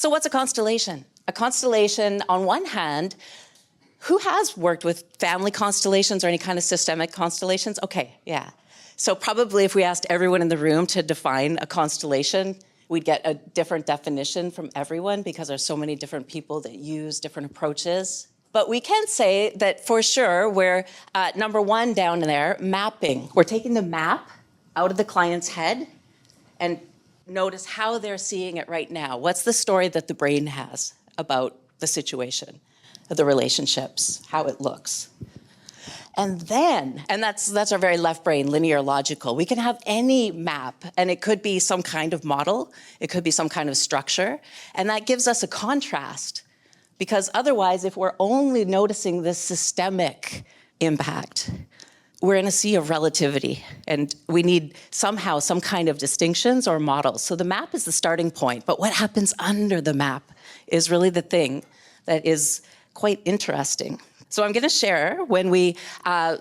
So what's a constellation? A constellation, on one hand, who has worked with family constellations or any kind of systemic constellations? Okay, yeah. So probably if we asked everyone in the room to define a constellation, we'd get a different definition from everyone because there's so many different people that use different approaches. But we can say that for sure we're number one down there, mapping. We're taking the map out of the client's head and notice how they're seeing it right now. What's the story that the brain has about the situation, the relationships, how it looks? And then, and that's our very left brain, linear logical. We can have any map, and it could be some kind of model, it could be some kind of structure, and that gives us a contrast. Because otherwise, if we're only noticing this systemic impact, we're in a sea of relativity, and we need somehow some kind of distinctions or models. So the map is the starting point, but what happens under the map is really the thing that is quite interesting. So I'm going to share when we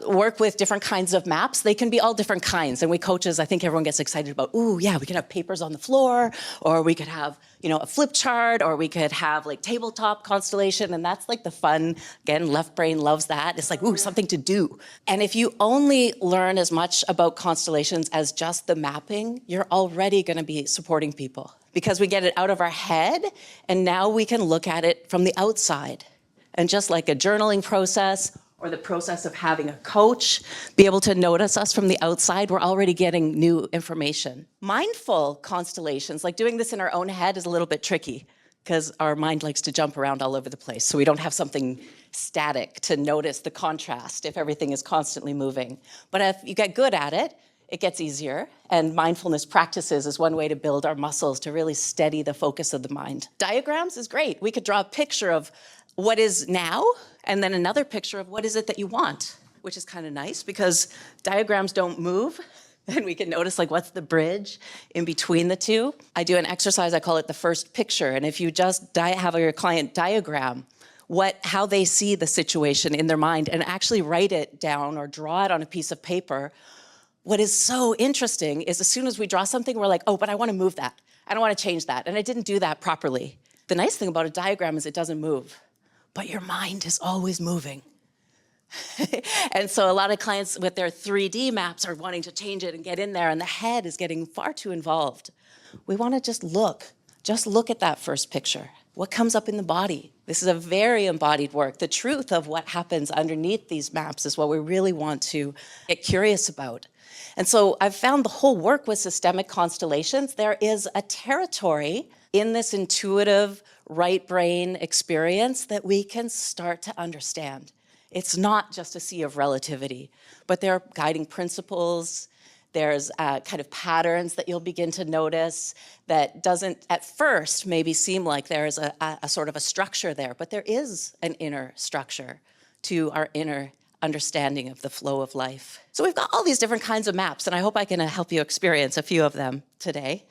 work with different kinds of maps. They can be all different kinds. And we coaches, I think everyone gets excited about, ooh, yeah, we could have papers on the floor, or we could have, a flip chart, or we could have like tabletop constellation. And that's like the fun. Again, left brain loves that. It's like, ooh, something to do. And if you only learn as much about constellations as just the mapping, you're already going to be supporting people because we get it out of our head. And now we can look at it from the outside. And just like a journaling process or the process of having a coach be able to notice us from the outside, we're already getting new information. Mindful constellations, like doing this in our own head, is a little bit tricky because our mind likes to jump around all over the place. So we don't have something static to notice the contrast if everything is constantly moving. But if you get good at it, it gets easier. And mindfulness practices is one way to build our muscles to really steady the focus of the mind. Diagrams is great. We could draw a picture of what is now, and then another picture of what is it that you want, which is kind of nice because diagrams don't move, and we can notice like what's the bridge in between the two. I do an exercise, I call it the first picture, and if you just have your client diagram how they see the situation in their mind and actually write it down or draw it on a piece of paper, what is so interesting is as soon as we draw something, we're like, oh, but I want to move that. I don't want to change that, and I didn't do that properly. The nice thing about a diagram is it doesn't move. But your mind is always moving. And so a lot of clients with their 3D maps are wanting to change it and get in there, and the head is getting far too involved. We want to just look at that first picture. What comes up in the body? This is a very embodied work. The truth of what happens underneath these maps is what we really want to get curious about. And so I've found the whole work with systemic constellations, there is a territory in this intuitive right brain experience that we can start to understand. It's not just a sea of relativity, but there are guiding principles. There's kind of patterns that you'll begin to notice that doesn't at first maybe seem like there's a sort of a structure there, but there is an inner structure to our inner understanding of the flow of life. So we've got all these different kinds of maps, and I hope I can help you experience a few of them today.